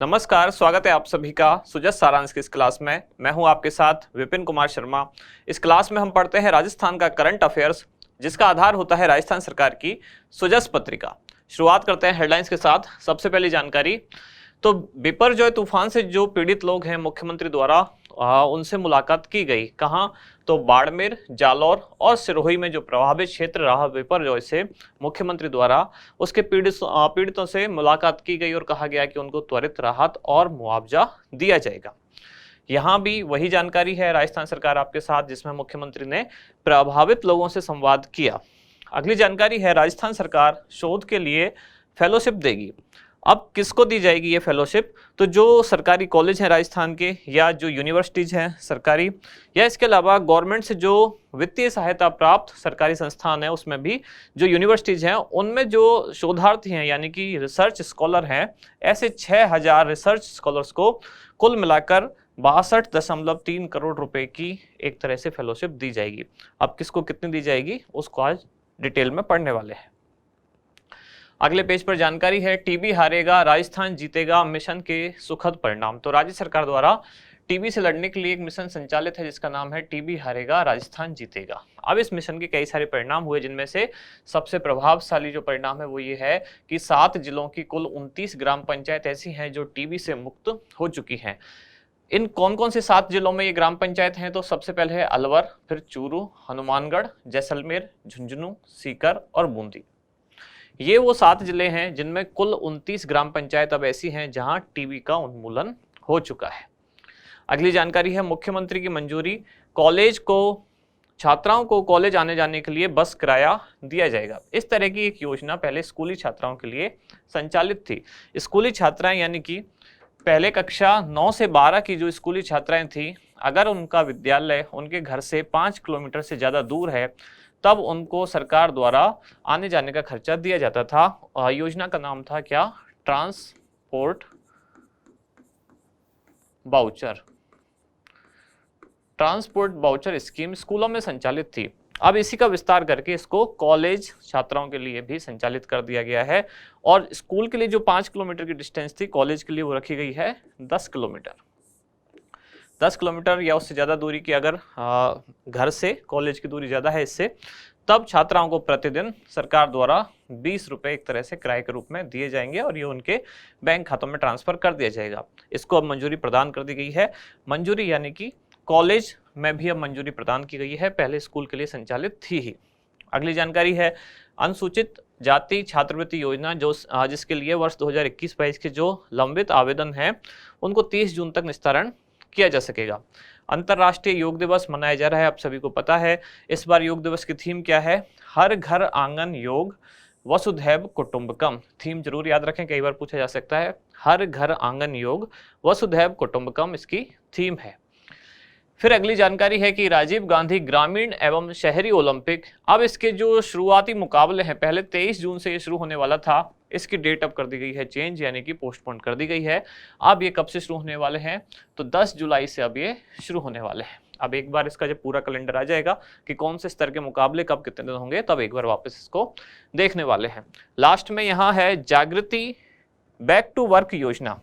नमस्कार, स्वागत है आप सभी का सुजस सारांश की इस क्लास में। मैं हूं आपके साथ विपिन कुमार शर्मा। इस क्लास में हम पढ़ते हैं राजस्थान का करंट अफेयर्स, जिसका आधार होता है राजस्थान सरकार की सुजस पत्रिका। शुरुआत करते हैं हेडलाइंस के साथ। सबसे पहली जानकारी, तो बिपरजॉय तूफान से जो पीड़ित लोग हैं, मुख्यमंत्री द्वारा उनसे मुलाकात की गई। कहाँ? तो बाड़मेर, जालौर और सिरोही में जो प्रभावित क्षेत्र रहा बिपरजॉय से, मुख्यमंत्री द्वारा उसके पीड़ितों से मुलाकात की गई और कहा गया कि उनको त्वरित राहत और मुआवजा दिया जाएगा। यहाँ भी वही जानकारी है राजस्थान सरकार आपके साथ, जिसमें मुख्यमंत्री ने प्रभावित लोगों से संवाद किया। अगली जानकारी है, राजस्थान सरकार शोध के लिए फेलोशिप देगी। अब किसको दी जाएगी ये फेलोशिप? तो जो सरकारी कॉलेज हैं राजस्थान के, या जो यूनिवर्सिटीज हैं सरकारी, या इसके अलावा गवर्नमेंट से जो वित्तीय सहायता प्राप्त सरकारी संस्थान है, उसमें भी जो यूनिवर्सिटीज हैं उनमें जो शोधार्थी हैं यानी कि रिसर्च स्कॉलर हैं, ऐसे 6000 रिसर्च स्कॉलर्स को कुल मिलाकर 62.3 करोड़ रुपए की एक तरह से फेलोशिप दी जाएगी। अब किसको कितनी दी जाएगी उसको आज डिटेल में पढ़ने वाले हैं। अगले पेज पर जानकारी है, टीबी हारेगा राजस्थान जीतेगा मिशन के सुखद परिणाम। तो राज्य सरकार द्वारा टीबी से लड़ने के लिए एक मिशन संचालित है, जिसका नाम है टीबी हारेगा राजस्थान जीतेगा। अब इस मिशन के कई सारे परिणाम हुए, जिनमें से सबसे प्रभावशाली जो परिणाम है वो ये है कि 7 जिलों की कुल 29 ग्राम पंचायत ऐसी हैं जो टीबी से मुक्त हो चुकी हैं। इन कौन कौन से 7 जिलों में ये ग्राम पंचायत हैं? तो सबसे पहले है अलवर, फिर चूरू, हनुमानगढ़, जैसलमेर, झुंझुनू, सीकर और बूंदी। ये वो 7 जिले हैं जिनमें कुल 29 ग्राम पंचायत अब ऐसी हैं जहां टीबी का उन्मूलन हो चुका है। अगली जानकारी है, मुख्यमंत्री की मंजूरी, कॉलेज को छात्राओं को कॉलेज आने जाने के लिए बस किराया दिया जाएगा। इस तरह की एक योजना पहले स्कूली छात्राओं के लिए संचालित थी। स्कूली छात्राएं यानी कि पहले कक्षा 9 से 12 की जो स्कूली छात्राएं थी, अगर उनका विद्यालय उनके घर से 5 किलोमीटर से ज़्यादा दूर है, तब उनको सरकार द्वारा आने जाने का खर्चा दिया जाता था। योजना का नाम था क्या? Transport voucher. Transport voucher scheme स्कूलों में संचालित थी। अब इसी का विस्तार करके इसको कॉलेज छात्राओं के लिए भी संचालित कर दिया गया है, और स्कूल के लिए जो 5 किलोमीटर की डिस्टेंस थी, कॉलेज के लिए वो रखी गई है 10 किलोमीटर। 10 किलोमीटर या उससे ज़्यादा दूरी की अगर घर से कॉलेज की दूरी ज़्यादा है इससे, तब छात्राओं को प्रतिदिन सरकार द्वारा 20 रुपये एक तरह से किराए के रूप में दिए जाएंगे, और ये उनके बैंक खातों में ट्रांसफ़र कर दिया जाएगा। इसको अब मंजूरी प्रदान कर दी गई है। मंजूरी यानी कि कॉलेज में भी अब मंजूरी प्रदान की गई है, पहले स्कूल के लिए संचालित थी ही। अगली जानकारी है, अनुसूचित जाति छात्रवृत्ति योजना, जो जिसके लिए वर्ष 2021-22 के जो लंबित आवेदन हैं उनको 30 जून तक निस्तारण किया जा सकेगा। अंतर्राष्ट्रीय योग दिवस मनाया जा रहा है, आप सभी को पता है। इस बार योग दिवस की थीम क्या है? हर घर आंगन योग वसुधैव कुटुंबकम। थीम जरूर याद रखें, कई बार पूछा जा सकता है। हर घर आंगन योग वसुधैव कुटुंबकम इसकी थीम है। फिर अगली जानकारी है कि राजीव गांधी ग्रामीण एवं शहरी ओलंपिक, अब इसके जो शुरुआती मुकाबले हैं, पहले 23 जून से ये शुरू होने वाला था, इसकी डेट अब कर दी गई है चेंज, यानी कि पोस्टपोन कर दी गई है। अब ये कब से शुरू होने वाले हैं? तो 10 जुलाई से अब ये शुरू होने वाले हैं। अब एक बार इसका जब पूरा कैलेंडर आ जाएगा कि कौन से स्तर के मुकाबले कब कितने दिन होंगे, तब एक बार वापस इसको देखने वाले हैं। लास्ट में यहाँ है जागृति बैक टू वर्क योजना।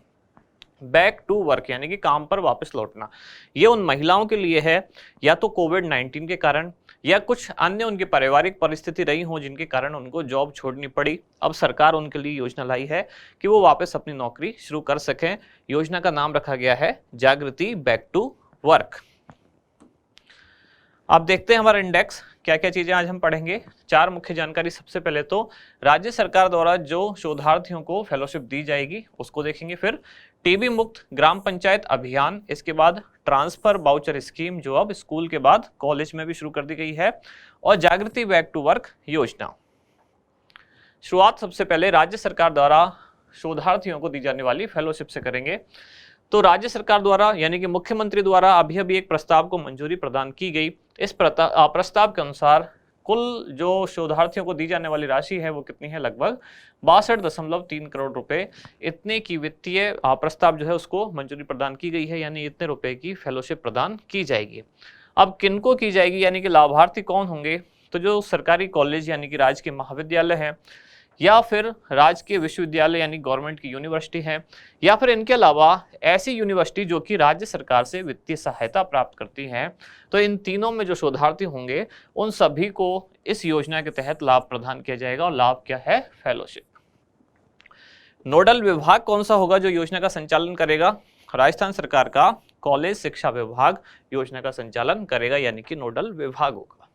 बैक टू वर्क यानी कि काम पर वापस लौटना। ये उन महिलाओं के लिए है, या तो कोविड-19 के कारण या कुछ अन्य उनकी पारिवारिक परिस्थिति रही हो जिनके कारण उनको जॉब छोड़नी पड़ी। अब सरकार उनके लिए योजना लाई है कि वो वापस अपनी नौकरी शुरू कर सकें। योजना का नाम रखा गया है जागृति बैक टू वर्क। अब देखते हैं हमारा इंडेक्स, क्या क्या चीजें आज हम पढ़ेंगे। 4 मुख्य जानकारी। सबसे पहले तो राज्य सरकार द्वारा जो शोधार्थियों को फेलोशिप दी जाएगी उसको देखेंगे, फिर टीबी मुक्त ग्राम पंचायत अभियान, इसके बाद ट्रांसफर बाउचर स्कीम जो अब स्कूल के बाद कॉलेज में भी शुरू कर दी गई है, और जागृति बैक टू वर्क योजना। शुरुआत सबसे पहले राज्य सरकार द्वारा शोधार्थियों को दी जाने वाली फेलोशिप से करेंगे। तो राज्य सरकार द्वारा यानी कि मुख्यमंत्री द्वारा अभी एक प्रस्ताव को मंजूरी प्रदान की गई। इस प्रस्ताव के अनुसार कुल जो शोधार्थियों को दी जाने वाली राशि है वो कितनी है? लगभग 62.3 करोड़ रुपए। इतने की वित्तीय प्रस्ताव जो है उसको मंजूरी प्रदान की गई है, यानी इतने रुपए की फेलोशिप प्रदान की जाएगी। अब किनको की जाएगी, यानी कि लाभार्थी कौन होंगे? तो जो सरकारी कॉलेज यानी कि राजकीय महाविद्यालय हैं, या फिर राजकीय विश्वविद्यालय यानी गवर्नमेंट की यूनिवर्सिटी है, या फिर इनके अलावा ऐसी यूनिवर्सिटी जो कि राज्य सरकार से वित्तीय सहायता प्राप्त करती हैं। तो इन तीनों में जो शोधार्थी होंगे उन सभी को इस योजना के तहत लाभ प्रदान किया जाएगा। और लाभ क्या है? फेलोशिप। नोडल विभाग कौन सा होगा जो योजना का संचालन करेगा? राजस्थान सरकार का कॉलेज शिक्षा विभाग योजना का संचालन करेगा, यानी कि नोडल विभाग होगा।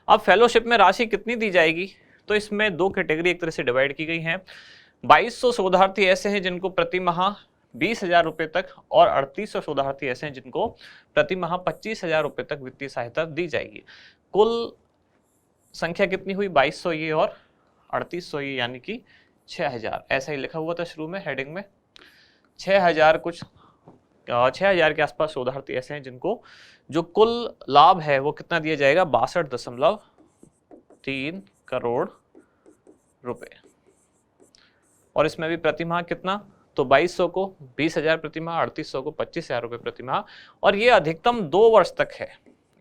अब फेलोशिप में राशि कितनी दी जाएगी? तो इसमें दो कैटेगरी एक तरह से डिवाइड की गई हैं। 2200 शोधार्थी ऐसे हैं जिनको प्रति माह 20,000 रुपये तक, और 3800 शोधार्थी ऐसे हैं जिनको प्रति माह 25,000 रुपये तक वित्तीय सहायता दी जाएगी। कुल संख्या कितनी हुई? 2200 ये और 3800 ये, यानी कि 6,000। ऐसा ही लिखा हुआ था शुरू में हेडिंग में। 6,000 के आसपास शोधार्थी ऐसे हैं जिनको जो कुल लाभ है वो कितना दिया जाएगा? 62.3 करोड़ रुपए। और इसमें भी प्रति माह कितना? तो 2200 को 20,000 प्रति माह, 3800 को 25,000 रुपए प्रति माह। और ये अधिकतम 2 वर्ष तक है।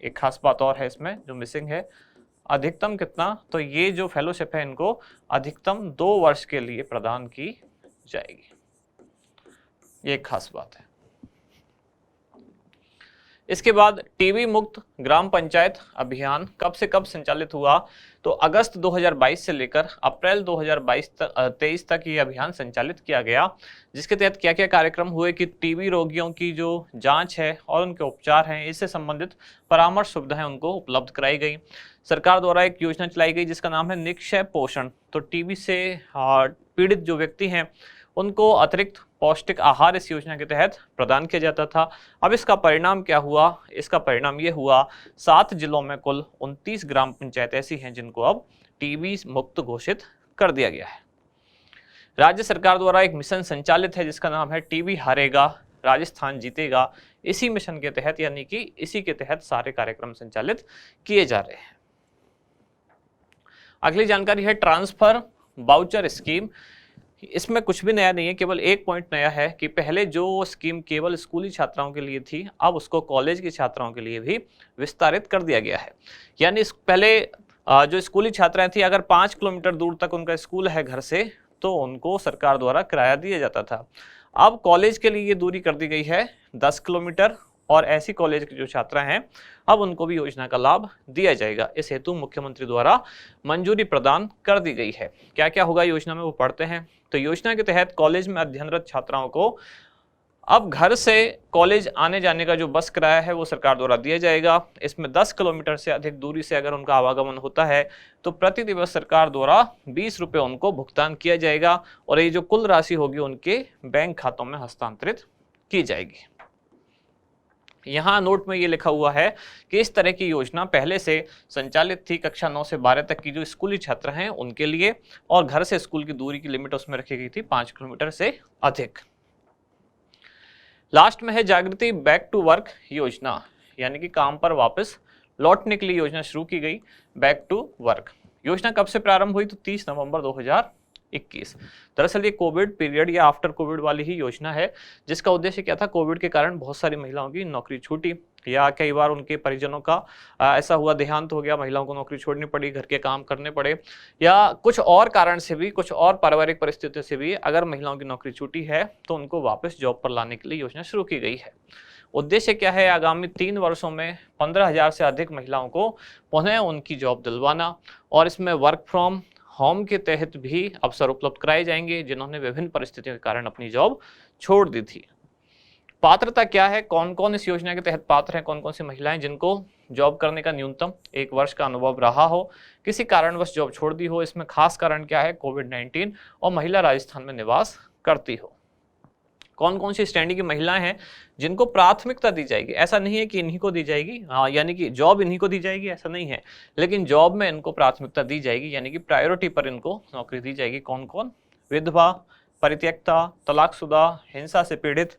एक खास बात और है इसमें जो मिसिंग है, अधिकतम कितना? तो ये जो फेलोशिप है इनको अधिकतम 2 वर्ष के लिए प्रदान की जाएगी। ये एक खास बात है। इसके बाद टीबी मुक्त ग्राम पंचायत अभियान कब से कब संचालित हुआ? तो अगस्त 2022 से लेकर अप्रैल 2023 तक ये अभियान संचालित किया गया, जिसके तहत क्या क्या कार्यक्रम हुए कि टीबी रोगियों की जो जांच है और उनके उपचार हैं, इससे संबंधित परामर्श सुविधाएं उनको उपलब्ध कराई गई। सरकार द्वारा एक योजना चलाई गई जिसका नाम है निक्षय पोषण। तो टीबी से पीड़ित जो व्यक्ति हैं उनको अतिरिक्त पौष्टिक आहार इस योजना के तहत प्रदान किया जाता था। अब इसका परिणाम क्या हुआ? इसका परिणाम ये हुआ 7 जिलों में कुल 29 ग्राम पंचायत ऐसी हैं जिनको अब टीबी मुक्त घोषित कर दिया गया है। राज्य सरकार द्वारा एक मिशन संचालित है जिसका नाम है टीबी हारेगा राजस्थान जीतेगा। इसी मिशन के तहत, यानी कि इसी के तहत सारे कार्यक्रम संचालित किए जा रहे हैं। अगली जानकारी है ट्रांसफर वाउचर स्कीम। इसमें कुछ भी नया नहीं है, केवल एक पॉइंट नया है कि पहले जो स्कीम केवल स्कूली छात्राओं के लिए थी, अब उसको कॉलेज की छात्राओं के लिए भी विस्तारित कर दिया गया है। यानी पहले जो स्कूली छात्राएं थी, अगर 5 किलोमीटर दूर तक उनका स्कूल है घर से, तो उनको सरकार द्वारा किराया दिया जाता था। अब कॉलेज के लिए ये दूरी कर दी गई है 10 किलोमीटर, और ऐसी कॉलेज की जो छात्रा हैं अब उनको भी योजना का लाभ दिया जाएगा। इस हेतु मुख्यमंत्री द्वारा मंजूरी प्रदान कर दी गई है। क्या क्या होगा योजना में वो पढ़ते हैं। तो योजना के तहत कॉलेज में अध्ययनरत छात्राओं को अब घर से कॉलेज आने जाने का जो बस किराया है वो सरकार द्वारा दिया जाएगा। इसमें 10 किलोमीटर से अधिक दूरी से अगर उनका आवागमन होता है तो प्रति दिवस सरकार द्वारा 20 रुपये उनको भुगतान किया जाएगा, और ये जो कुल राशि होगी उनके बैंक खातों में हस्तांतरित की जाएगी। यहाँ नोट में ये लिखा हुआ है कि इस तरह की योजना पहले से संचालित थी कक्षा 9 से 12 तक की जो स्कूली छात्र हैं उनके लिए, और घर से स्कूल की दूरी की लिमिट उसमें रखी गई थी 5 किलोमीटर से अधिक। लास्ट में है जागृति बैक टू वर्क योजना, यानी कि काम पर वापस लौटने के लिए योजना शुरू की गई। बैक टू वर्क योजना कब से प्रारंभ हुई? तो 30 नवंबर 2021। दरअसल ये कोविड पीरियड या आफ्टर कोविड वाली ही योजना है, जिसका उद्देश्य क्या था? कोविड के कारण बहुत सारी महिलाओं की नौकरी छूटी, या कई बार उनके परिजनों का ऐसा हुआ देहांत हो गया, महिलाओं को नौकरी छोड़नी पड़ी, घर के काम करने पड़े, या कुछ और कारण से भी, कुछ और पारिवारिक परिस्थितियों से भी अगर महिलाओं की नौकरी छूटी है तो उनको वापस जॉब पर लाने के लिए योजना शुरू की गई है। उद्देश्य क्या है? आगामी 3 वर्षों में 15,000 से अधिक महिलाओं को पुनः उनकी जॉब दिलवाना, और इसमें वर्क फ्रॉम होम के तहत भी अवसर उपलब्ध कराए जाएंगे जिन्होंने विभिन्न परिस्थितियों के कारण अपनी जॉब छोड़ दी थी। पात्रता क्या है? कौन कौन इस योजना के तहत पात्र हैं? कौन कौन सी महिलाएं जिनको जॉब करने का न्यूनतम 1 वर्ष का अनुभव रहा हो, किसी कारणवश जॉब छोड़ दी हो, इसमें खास कारण क्या है? कोविड-19, और महिला राजस्थान में निवास करती हो। कौन कौन सी श्रेणी की महिलाएं हैं जिनको प्राथमिकता दी जाएगी? ऐसा नहीं है कि इन्हीं को दी जाएगी, यानी कि जॉब इन्हीं को दी जाएगी, ऐसा नहीं है, लेकिन जॉब में इनको प्राथमिकता दी जाएगी, यानी कि प्रायोरिटी पर इनको नौकरी दी जाएगी। कौन कौन? विधवा, परित्यक्ता, तलाकशुदा, हिंसा से पीड़ित,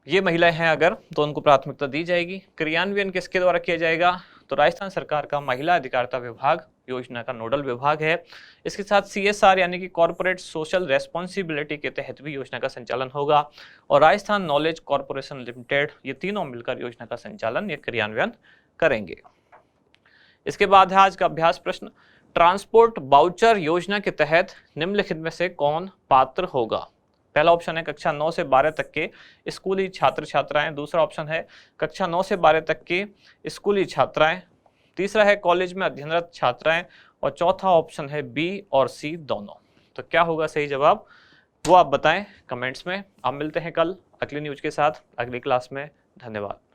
ये महिलाएं हैं अगर, तो उनको प्राथमिकता दी जाएगी। क्रियान्वयन किसके द्वारा किया जाएगा? तो राजस्थान सरकार का महिला अधिकारिता विभाग योजना का नोडल विभाग है। इसके साथ CSR यानी कि कॉर्पोरेट सोशल रेस्पॉन्सिबिलिटी के तहत भी योजना का संचालन होगा, और राजस्थान नॉलेज कॉर्पोरेशन लिमिटेड, ये तीनों मिलकर योजना का संचालन या क्रियान्वयन करेंगे। इसके बाद है आज का अभ्यास प्रश्न। ट्रांसपोर्ट बाउचर योजना के तहत निम्नलिखित में से कौन पात्र होगा? पहला ऑप्शन है कक्षा 9 से 12 तक के स्कूली छात्र छात्राएं, दूसरा ऑप्शन है कक्षा 9 से 12 तक के स्कूली छात्राएं, तीसरा है कॉलेज में अध्ययनरत छात्राएं और चौथा ऑप्शन है बी और सी दोनों। तो क्या होगा सही जवाब, वो आप बताएं कमेंट्स में। आप मिलते हैं कल अगली न्यूज के साथ अगली क्लास में। धन्यवाद।